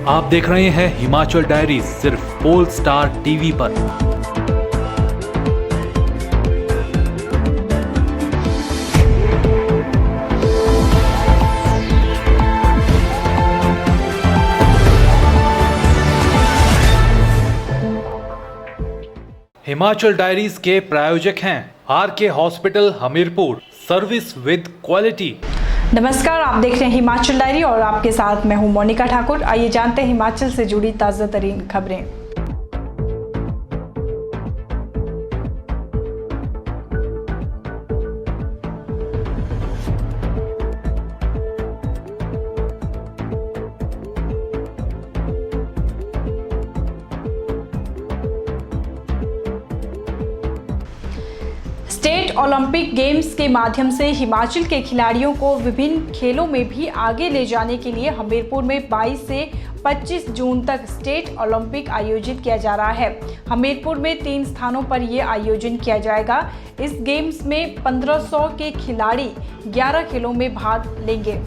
आप देख रहे हैं हिमाचल डायरीज सिर्फ पोल स्टार टीवी पर। हिमाचल डायरीज के प्रायोजक हैं RK hospital Hamirpur, service with quality. नमस्कार, आप देख रहे हैं हिमाचल डायरी और आपके साथ मैं हूं मोनिका ठाकुर। आइए जानते हैं हिमाचल से जुड़ी ताज़ा तरीन खबरें। स्टेट ओलंपिक गेम्स के माध्यम से हिमाचल के खिलाड़ियों को विभिन्न खेलों में भी आगे ले जाने के लिए हमीरपुर में 22 से 25 जून तक स्टेट ओलंपिक आयोजित किया जा रहा है। हमीरपुर में 3 स्थानों पर यह आयोजन किया जाएगा। इस गेम्स में 1500 के खिलाड़ी 11 खेलों में भाग लेंगे।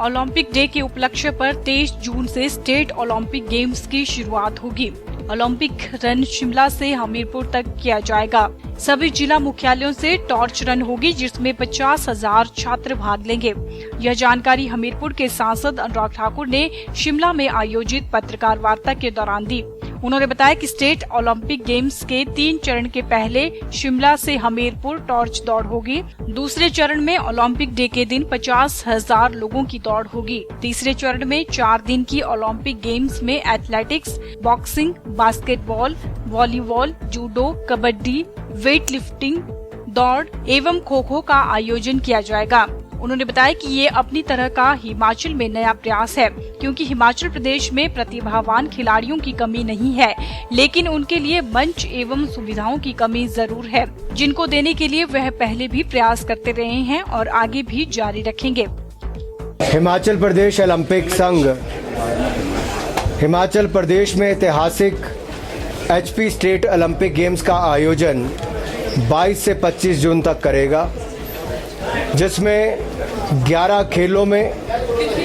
ओलंपिक डे के उपलक्ष्य पर 23 जून से स्टेट ओलंपिक गेम्स की शुरुआत होगी। ओलंपिक रन शिमला से हमीरपुर तक किया जाएगा। सभी जिला मुख्यालयों से टॉर्च रन होगी जिसमें 50,000 छात्र भाग लेंगे। यह जानकारी हमीरपुर के सांसद अनुराग ठाकुर ने शिमला में आयोजित पत्रकार वार्ता के दौरान दी। उन्होंने बताया कि स्टेट ओलंपिक गेम्स के 3 चरण के पहले शिमला से हमीरपुर टॉर्च दौड़ होगी। दूसरे चरण में ओलंपिक डे के दिन 50,000 लोगों की दौड़ होगी। तीसरे चरण में 4 दिन की ओलंपिक गेम्स में athletics, boxing, basketball, volleyball, judo, kabaddi, weight lifting, दौड़ एवं खो खो का आयोजन किया जाएगा। उन्होंने बताया कि ये अपनी तरह का हिमाचल में नया प्रयास है, क्योंकि हिमाचल प्रदेश में प्रतिभावान खिलाड़ियों की कमी नहीं है, लेकिन उनके लिए मंच एवं सुविधाओं की कमी जरूर है, जिनको देने के लिए वह पहले भी प्रयास करते रहे हैं और आगे भी जारी रखेंगे। हिमाचल प्रदेश ओलंपिक संघ हिमाचल प्रदेश में ऐतिहासिक HP स्टेट ओलंपिक गेम्स का आयोजन 22 से 25 जून तक करेगा, जिसमें 11 खेलों में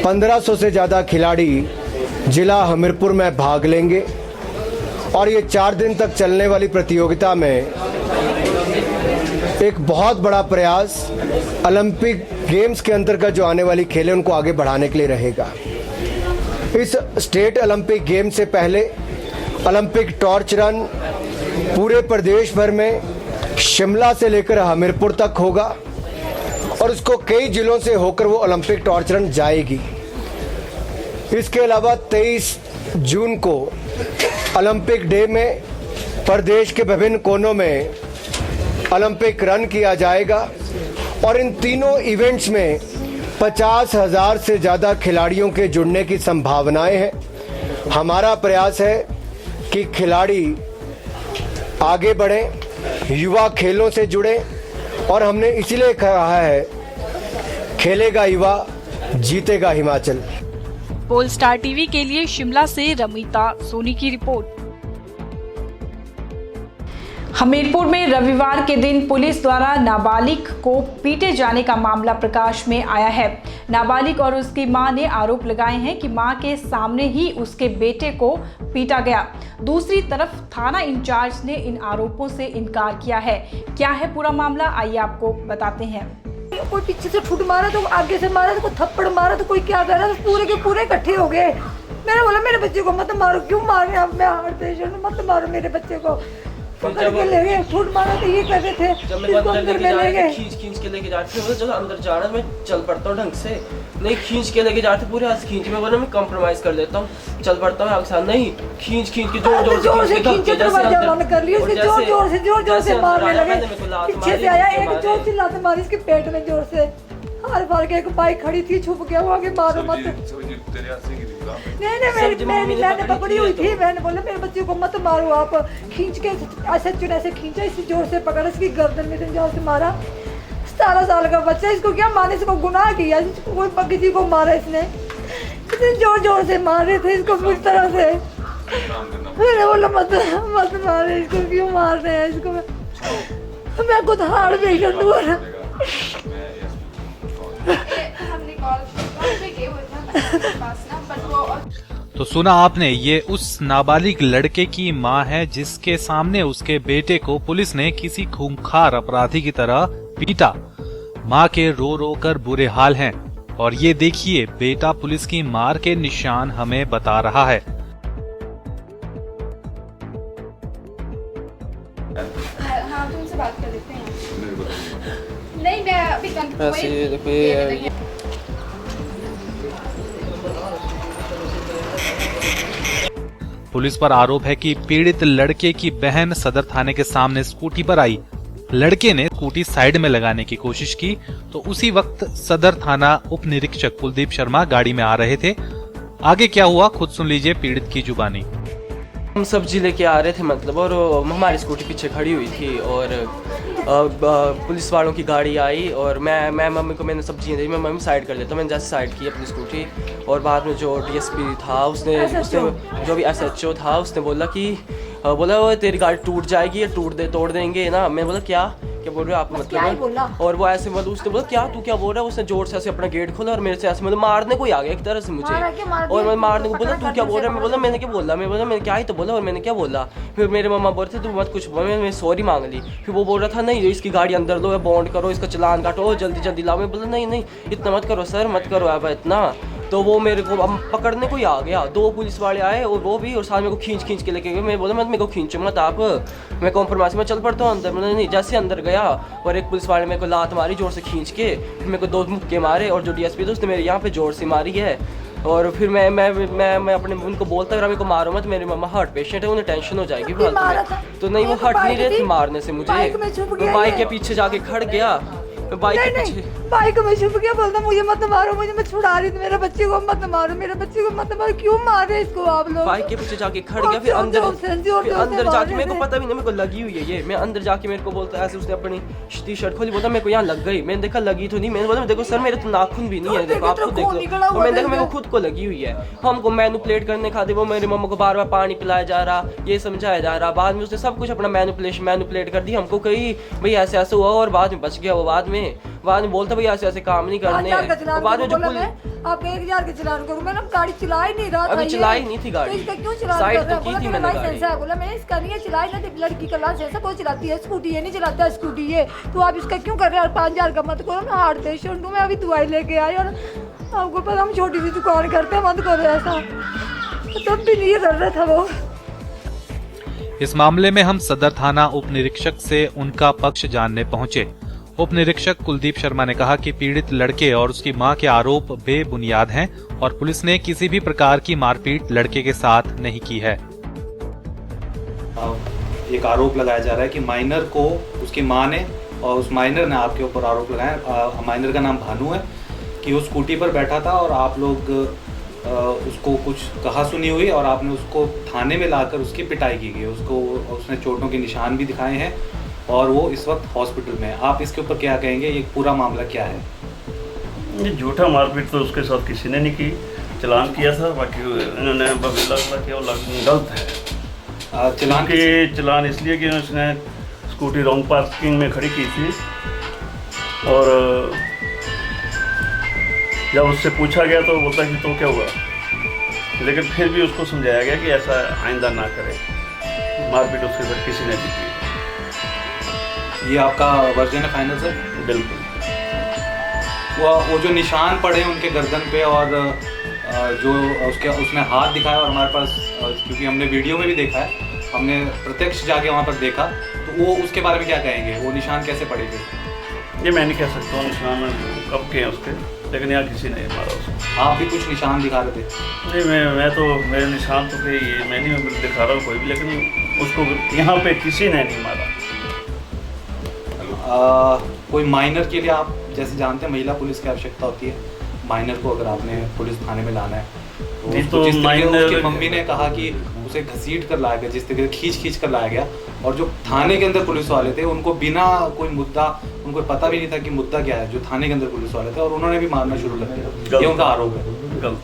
1500 से ज़्यादा खिलाड़ी जिला हमीरपुर में भाग लेंगे। और ये 4 दिन तक चलने वाली प्रतियोगिता में एक बहुत बड़ा प्रयास ओलंपिक गेम्स के अंतर्गत जो आने वाली खेलें उनको आगे बढ़ाने के लिए रहेगा। इस स्टेट ओलंपिक गेम से पहले ओलंपिक टॉर्च रन पूरे प्रदेश भर में शिमला से लेकर हमीरपुर तक होगा और उसको कई जिलों से होकर वो ओलंपिक टॉर्च रन जाएगी। इसके अलावा 23 जून को ओलंपिक डे में प्रदेश के विभिन्न कोनों में ओलंपिक रन किया जाएगा और इन तीनों इवेंट्स में 50,000 से ज़्यादा खिलाड़ियों के जुड़ने की संभावनाएं हैं। हमारा प्रयास है कि खिलाड़ी आगे बढ़ें, युवा खेलों से जुड़ें और हमने इसीलिए कहा है खेलेगा युवा, जीतेगा हिमाचल। पोल स्टार टीवी के लिए शिमला से रमिता सोनी की रिपोर्ट। हमीरपुर में रविवार के दिन पुलिस द्वारा नाबालिग को पीटे जाने का मामला प्रकाश में आया है। नाबालिग और उसकी मां ने आरोप लगाए हैं कि मां के सामने ही उसके बेटे को पीटा गया। दूसरी तरफ थाना इंचार्ज ने इन आरोपों से इनकार किया है। क्या है पूरा मामला, आइए आपको बताते हैं। कोई पीछे से फुट मारा तो आगे से मारा तो कोई थप्पड़ मारा तो कोई क्या कर रहा था, पूरे के पूरे इकट्ठे हो गए। मैंने बोला मेरे बच्चे को मत मारो, क्यों मार रहे हैं आप, मैं हार्ट पेशेंट, मत मारो मेरे बच्चे को। पकड़ के ले गए, फुट मारा तो ये कहते थे जब मैं अंदर ले गए, खींच के लेके जाते थे। चलो अंदर जा रहा मैं चल पड़ता हूँ ढंग से, नहीं खींच के लेके जाते पूरे हाथ खींच में, बोला मैं कॉम्प्रोमाइज कर लेता हूँ, चल पड़ता हूँ आपके साथ। नहीं खींच के जोर से खींच दरवाजा बंद कर लिया, जोर से मारने लगे। पीछे से आया एक जोर से लात मारी इसके पेट में जोर से। हार फार के एक बाइक खड़ी थी, छुप गया वो आगे, मारो मत। नहीं मैंने पकड़ी हुई थी, मैंने बोला मेरे बच्चे को मत मारो आप। खींच के ऐसे चुने से खींचा, इसी जोर से पकड़ा, इसकी गर्दन में जोर से मारा। 17 साल का बच्चा, इसको क्या माने, इसको गुनाह किया, इसको कोई किसी को मारा इसने, इतने जोर से मार रहे थे इसको पूरी तरह से। मैंने बोला मत मारे इसको, क्यों मार रहे हैं इसको, मैं खुद हार्ट पेशेंट हूँ। तो सुना आपने, ये उस नाबालिग लड़के की मां है जिसके सामने उसके बेटे को पुलिस ने किसी खूंखार अपराधी की तरह पीटा। मां के रो रो कर बुरे हाल हैं और ये देखिए बेटा पुलिस की मार के निशान हमें बता रहा है। हाँ, तुमसे बात कर लेते हैं। नहीं, मैं अभी पुलिस पर आरोप है कि पीड़ित लड़के की बहन सदर थाने के सामने स्कूटी पर आई। लड़के ने स्कूटी साइड में लगाने की कोशिश की तो उसी वक्त सदर थाना उप निरीक्षक कुलदीप शर्मा गाड़ी में आ रहे थे। आगे क्या हुआ खुद सुन लीजिए पीड़ित की जुबानी। हम सब्जी लेके आ रहे थे मतलब, और हमारी स्कूटी पीछे खड़ी हुई थी और पुलिस वालों की गाड़ी आई और मैं मम्मी को मैंने सब्जियाँ दी, मैं मम्मी साइड कर लेता, मैंने जैसे साइड की अपनी स्कूटी। और बाद में जो डीएसपी था उसने जो भी एसएचओ था उसने बोला कि बोला तेरी गाड़ी टूट जाएगी या तोड़ देंगे ना। मैं बोला क्या बोल रहे हो आप मतलब, और वो ऐसे मतलब उसने बोला क्या क्या बोल रहा है। उसने जोर से ऐसे अपना गेट खोला और मेरे से ऐसे मतलब मारने को ही आ गया एक तरह से मुझे, और मैं मारने को बोला तू क्या बोल रहा है। मैं बोला मैंने क्या बोला, मैंने क्या ही तो बोला और मैंने क्या बोला। फिर मेरे मम्मा बोल रहे थे तू मत कुछ बोल, मैंने सॉरी मांग ली। फिर वो बोल रहा था नहीं इसकी गाड़ी अंदर लो, बॉन्ड करो, इसका चालान काटो, जल्दी लाओ। मैं बोला नहीं इतना मत करो सर, मत करो आप इतना। तो वो मेरे को पकड़ने को ही आ गया, 2 पुलिस वाले आए और वो भी, और साथ मेरे को खींच के लेके गए। मैं बोला मेरे को खींचो मत आप, मैं कॉम्प्रोमाइज में चल पड़ता हूँ अंदर। मैंने नहीं, जैसे अंदर गया और एक पुलिस वाले मेरे को लात मारी जोर से खींच के, फिर मेरे को 2 मुक्के मारे और जो डीएसपी था उसने मेरे यहाँ पे जोर से मारी है। और फिर मैं अपने उनको बोलता रहा मेरे को मारो मत, मेरी मम्मा हार्ट पेशेंट है, उन्हें टेंशन हो जाएगी फालतू में। तो नहीं वो हट नहीं रहे थे मारने से मुझे। बाइक के पीछे जाके खड़ गया, बाइक के पीछे बाइक में छुप गया, बोलता मुझे मत मारो, मुझे मैं छुड़ा रही थी, मेरे बच्चे को मत मारो, मेरे बच्चे को मत मारो। क्यों मार रहे इसको आप लोग? बाइक के पीछे जाके खड़ गया, फिर अंदर जाके मेरे को पता भी नहीं मेरे को लगी हुई है ये। मैं अंदर जाके मेरे को बोलता ऐसे, उसने अपनी टी शर्ट खोली, बोलता मेरे को यहाँ लग गई। मैंने देखा लगी तो नहीं, मैंने बोला देखो सर मेरे तो नाखून भी नहीं है, देखो आप खुद देख लो। मैंने देखा मेरे को खुद को लगी हुई है। हमको मैनिपुलेट करने खाते वो मेरी मम्मा को बार पानी पिलाया जा रहा, ये समझाया जा रहा। बाद में उसने सब कुछ अपना मैनिपुलेट कर दी हमको, कही भाई ऐसे हुआ और बाद में बच गया वो। बाद में बोलता भाई ऐसे काम नहीं करने हैं। बाद में जो आप 1000 के चलान करूँ, मैंने गाड़ी चला ही नहीं रहा था, अभी चलाई नहीं थी गाड़ी, तो क्यों चला साइड रहा तो की थी मैंने लाइसेंस है। बोला मैंने इसका नहीं है, चलाई ना, लड़की का लाइसेंस है, वो चलाती है स्कूटी, ये नहीं चलाता स्कूटी ये, तो आप इसका क्यों कर रहे हैं? 5000 का मत करो, मैं हार्ट पेशेंट हूँ, मैं अभी दवाई लेके आई और आपको पता हम छोटी सी दुकान करते हैं, मत करो ऐसा। तब भी नहीं कर रहा था वो। इस मामले में हम सदर थाना उप निरीक्षक से उनका पक्ष जानने पहुंचे। उप निरीक्षक कुलदीप शर्मा ने कहा कि पीड़ित लड़के और उसकी मां के आरोप बेबुनियाद हैं और पुलिस ने किसी भी प्रकार की मारपीट लड़के के साथ नहीं की है। एक आरोप लगाया जा रहा है कि माइनर को उसकी मां ने और उस माइनर ने आपके ऊपर आरोप लगाया। माइनर का नाम भानु है कि वो स्कूटी पर बैठा था और आप लोग उसको कुछ कहा सुनी हुई और आपने उसको थाने में लाकर उसकी पिटाई की गई। उसने चोटों के निशान भी दिखाए हैं और वो इस वक्त हॉस्पिटल में है। आप इसके ऊपर क्या कहेंगे, ये पूरा मामला क्या है? ये झूठा मारपीट तो उसके साथ किसी ने नहीं की, चलान किया था, बाकी इन्होंने बबीला किया वो गलत है। चलान इसलिए कि उसने स्कूटी रॉन्ग पार्किंग में खड़ी की थी और जब उससे पूछा गया तो बोलता कि तो क्या हुआ, लेकिन फिर भी उसको समझाया गया कि ऐसा आइंदा ना करे। मारपीट उसके साथ किसी ने नहीं की। ये आपका वर्जन है फाइनल सर? बिल्कुल। वो जो निशान पड़े उनके गर्दन पे और जो उसने हाथ दिखाया और हमारे पास, क्योंकि हमने वीडियो में भी देखा है, हमने प्रत्यक्ष जाके वहाँ पर देखा, तो वो उसके बारे में क्या कहेंगे? वो निशान कैसे पड़े थे? ये मैं नहीं कह सकता हूँ निशान कब के हैं उसके, लेकिन यहाँ किसी ने मारा उसको। आप भी कुछ निशान दिखा रहे थे? नहीं, मैं तो मेरे निशान तो थे, ये मैं नहीं दिखा रहा हूँ कोई भी, लेकिन उसको यहाँ पे किसी ने नहीं मारा। कोई माइनर के लिए आप जैसे जानते हैं महिला पुलिस की आवश्यकता होती है, माइनर को अगर आपने पुलिस थाने में लाना है तो जिस तरीके उसकी मम्मी ने कहा कि उसे घसीट कर लाया गया, जिस तरीके से खींच कर लाया गया, और जो थाने के अंदर पुलिस वाले थे उनको बिना कोई मुद्दा, उनको पता भी नहीं था कि मुद्दा क्या है, जो थाने के अंदर पुलिस वाले थे, और उन्होंने भी मारना शुरू कर दिया। ये उनका आरोप है। गलत।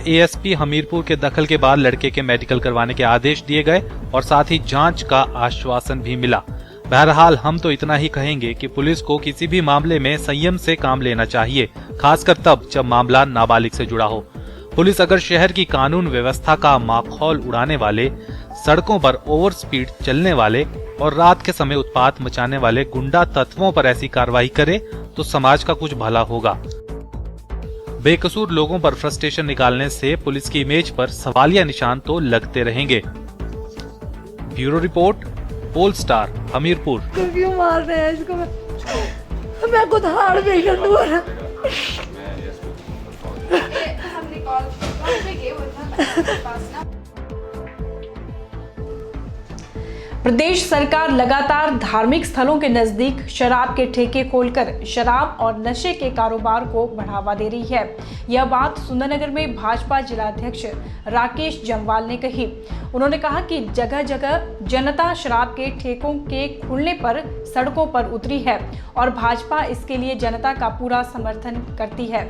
एएसपी हमीरपुर के दखल के बाद लड़के के मेडिकल करवाने के आदेश दिए गए और साथ ही जांच का आश्वासन भी मिला। बहरहाल हम तो इतना ही कहेंगे कि पुलिस को किसी भी मामले में संयम से काम लेना चाहिए, खासकर तब जब मामला नाबालिग से जुड़ा हो। पुलिस अगर शहर की कानून व्यवस्था का माखौल उड़ाने वाले, सड़कों पर ओवर स्पीड चलने वाले और रात के समय उत्पात मचाने वाले गुंडा तत्वों पर ऐसी कार्रवाई करे तो समाज का कुछ भला होगा। बेकसूर लोगों पर फ्रस्ट्रेशन निकालने से पुलिस की इमेज पर सवालिया निशान तो लगते रहेंगे। Bureau report, Polestar, Hamirpur. क्यों मार रहे हैं इसको? मैं खुद हार भी कर दूँ। हमने कॉल पे गए हुए थे पास ना। प्रदेश सरकार लगातार धार्मिक स्थलों के नजदीक शराब के ठेके खोलकर शराब और नशे के कारोबार को बढ़ावा दे रही है। यह बात सुंदरनगर में भाजपा जिलाध्यक्ष राकेश जम्वाल ने कही। उन्होंने कहा कि जगह जगह जनता शराब के ठेकों के खुलने पर सड़कों पर उतरी है और भाजपा इसके लिए जनता का पूरा समर्थन करती है।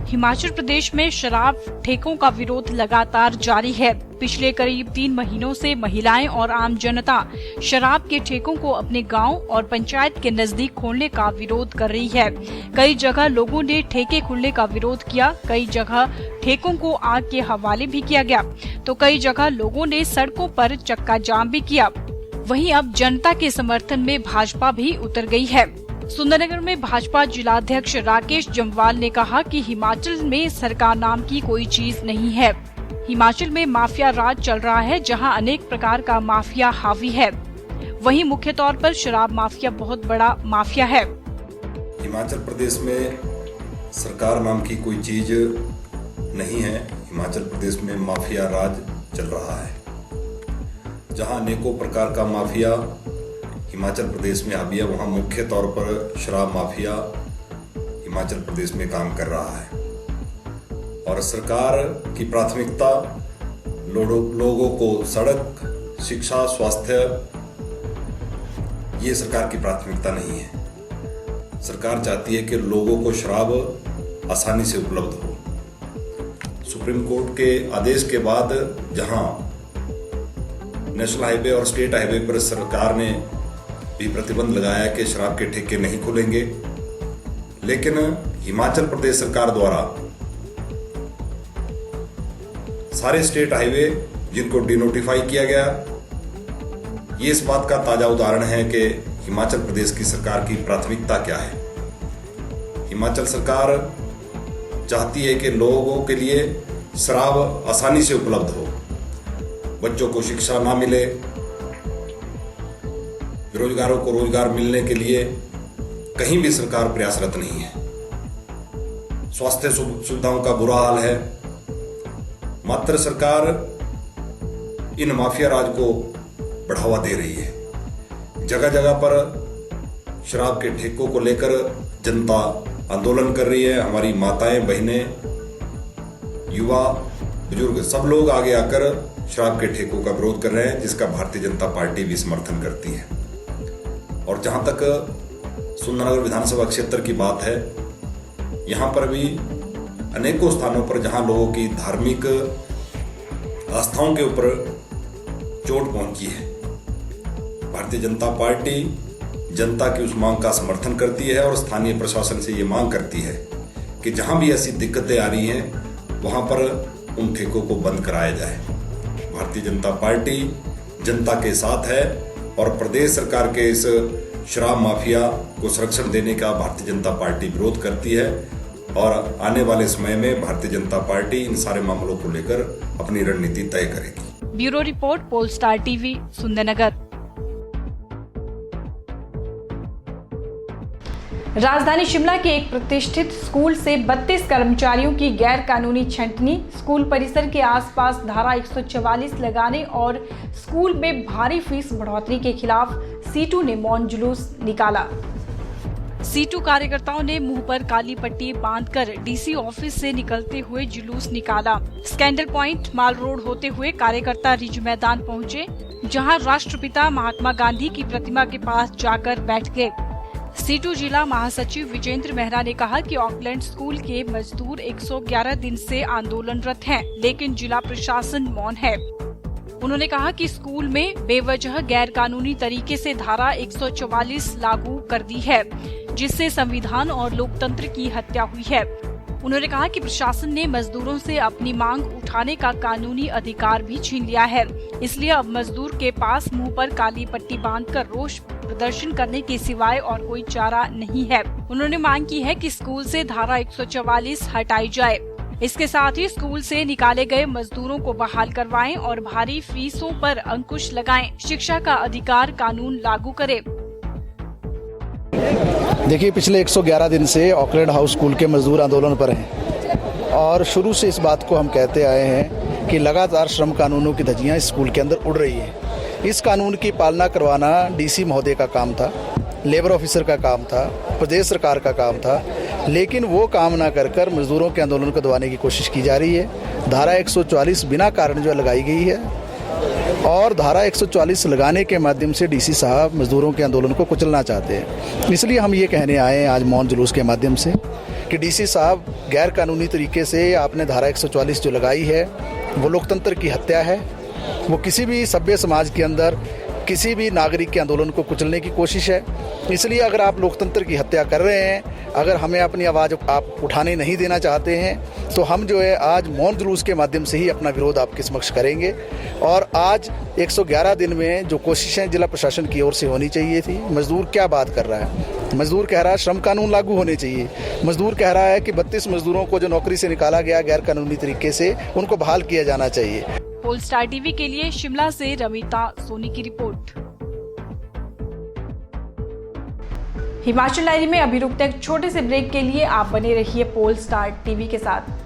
हिमाचल प्रदेश में शराब ठेकों का विरोध लगातार जारी है। पिछले करीब 3 महीनों से महिलाएं और आम जनता शराब के ठेकों को अपने गांव और पंचायत के नजदीक खोलने का विरोध कर रही है। कई जगह लोगों ने ठेके खुलने का विरोध किया, कई जगह ठेकों को आग के हवाले भी किया गया, तो कई जगह लोगों ने सड़कों पर चक्का जाम भी किया। वहीं अब जनता के समर्थन में भाजपा भी उतर गई है। सुंदरनगर में भाजपा जिलाध्यक्ष राकेश जम्वाल ने कहा कि हिमाचल में सरकार नाम की कोई चीज नहीं है। हिमाचल में माफिया राज चल रहा है, जहां अनेक प्रकार का माफिया हावी है। वहीं मुख्य तौर पर शराब माफिया बहुत बड़ा माफिया है। हिमाचल प्रदेश में सरकार नाम की कोई चीज नहीं है। हिमाचल प्रदेश में माफिया राज चल रहा है, जहां अनेकों प्रकार का माफिया हिमाचल प्रदेश में हावी है। वहाँ मुख्य तौर पर शराब माफिया हिमाचल प्रदेश में काम कर रहा है और सरकार की प्राथमिकता लोगों को सड़क, शिक्षा, स्वास्थ्य, ये सरकार की प्राथमिकता नहीं है। सरकार चाहती है कि लोगों को शराब आसानी से उपलब्ध हो। सुप्रीम कोर्ट के आदेश के बाद जहां नेशनल हाईवे और स्टेट हाईवे पर सरकार ने भी प्रतिबंध लगाया कि शराब के ठेके नहीं खुलेंगे, लेकिन हिमाचल प्रदेश सरकार द्वारा सारे स्टेट हाईवे जिनको डिनोटिफाई किया गया, ये इस बात का ताजा उदाहरण है कि हिमाचल प्रदेश की सरकार की प्राथमिकता क्या है। हिमाचल सरकार चाहती है कि लोगों के लिए शराब आसानी से उपलब्ध हो, बच्चों को शिक्षा ना मिले, बेरोजगारों को रोजगार मिलने के लिए कहीं भी सरकार प्रयासरत नहीं है। स्वास्थ्य सुविधाओं का बुरा हाल है। मात्र सरकार इन माफिया राज को बढ़ावा दे रही है। जगह जगह पर शराब के ठेकों को लेकर जनता आंदोलन कर रही है। हमारी माताएं, बहनें, युवा, बुजुर्ग सब लोग आगे आकर शराब के ठेकों का विरोध कर रहे हैं, जिसका भारतीय जनता पार्टी भी समर्थन करती है। और जहां तक सुंदरनगर विधानसभा क्षेत्र की बात है, यहां पर भी अनेकों स्थानों पर जहां लोगों की धार्मिक आस्थाओं के ऊपर चोट पहुंची है, भारतीय जनता पार्टी जनता की उस मांग का समर्थन करती है और स्थानीय प्रशासन से ये मांग करती है कि जहां भी ऐसी दिक्कतें आ रही हैं वहां पर उन ठेकों को बंद कराया जाए। भारतीय जनता पार्टी जनता के साथ है और प्रदेश सरकार के इस शराब माफिया को संरक्षण देने का भारतीय जनता पार्टी विरोध करती है और आने वाले समय में भारतीय जनता पार्टी इन सारे मामलों को लेकर अपनी रणनीति तय करेगी। Bureau report, Polestar TV, Sundernagar. राजधानी शिमला के एक प्रतिष्ठित स्कूल से 32 कर्मचारियों की गैर कानूनी छंटनी, स्कूल परिसर के आसपास धारा 144 लगाने और स्कूल में भारी फीस बढ़ोतरी के खिलाफ सीटू ने मौन जुलूस निकाला। सीटू कार्यकर्ताओं ने मुंह पर काली पट्टी बांधकर डीसी ऑफिस से निकलते हुए जुलूस निकाला। स्कैंडल पॉइंट माल रोड होते हुए कार्यकर्ता रिज मैदान पहुंचे, जहां राष्ट्रपिता महात्मा गांधी की प्रतिमा के पास जाकर बैठ गए। सीटू जिला महासचिव विजेंद्र मेहरा ने कहा कि ऑकलैंड स्कूल के मजदूर 111 दिन से आंदोलनरत हैं, लेकिन जिला प्रशासन मौन है। उन्होंने कहा कि स्कूल में बेवजह गैर कानूनी तरीके से धारा 144 लागू कर दी है, जिससे संविधान और लोकतंत्र की हत्या हुई है। उन्होंने कहा कि प्रशासन ने मजदूरों से अपनी मांग उठाने का कानूनी अधिकार भी छीन लिया है, इसलिए अब मजदूर के पास मुंह पर काली पट्टी बांधकर रोष प्रदर्शन करने के सिवाय और कोई चारा नहीं है। उन्होंने मांग की है कि स्कूल से धारा 144 हटाई जाए। इसके साथ ही स्कूल से निकाले गए मजदूरों को बहाल करवाएं और भारी फीसों पर अंकुश लगाएं। शिक्षा का अधिकार कानून लागू करें। देखिए, पिछले 111 दिन से ऑकलैंड हाउस स्कूल के मजदूर आंदोलन पर हैं और शुरू से इस बात को हम कहते आए हैं कि लगातार श्रम कानूनों की धज्जियां इस स्कूल के अंदर उड़ रही हैं। इस कानून की पालना करवाना डीसी महोदय का काम था, लेबर ऑफिसर का काम था, प्रदेश सरकार का काम था, लेकिन वो काम ना कर मजदूरों के आंदोलन को दबाने की कोशिश की जा रही है। धारा 144 बिना कारण जो लगाई गई है और धारा 144 लगाने के माध्यम से डीसी साहब मजदूरों के आंदोलन को कुचलना चाहते हैं। इसलिए हम ये कहने आए हैं आज मौन जुलूस के माध्यम से कि डीसी साहब, गैर कानूनी तरीके से आपने धारा 144 जो लगाई है वो लोकतंत्र की हत्या है। वो किसी भी सभ्य समाज के अंदर किसी भी नागरिक के आंदोलन को कुचलने की कोशिश है। इसलिए अगर आप लोकतंत्र की हत्या कर रहे हैं, अगर हमें अपनी आवाज़ आप उठाने नहीं देना चाहते हैं, तो हम जो है आज मौन जुलूस के माध्यम से ही अपना विरोध आपके समक्ष करेंगे। और आज 111 दिन में जो कोशिशें जिला प्रशासन की ओर से होनी चाहिए थी, मजदूर क्या बात कर रहा है? मजदूर कह रहा है श्रम कानून लागू होने चाहिए। मजदूर कह रहा है कि 32 मजदूरों को जो नौकरी से निकाला गया गैर कानूनी तरीके से, उनको बहाल किया जाना चाहिए। पोलस्टार टीवी के लिए शिमला से रमिता सोनी की रिपोर्ट। हिमाचल डायरी में अभी रुकते हैं एक छोटे से ब्रेक के लिए। आप बने रहिए पोलस्टार टीवी के साथ।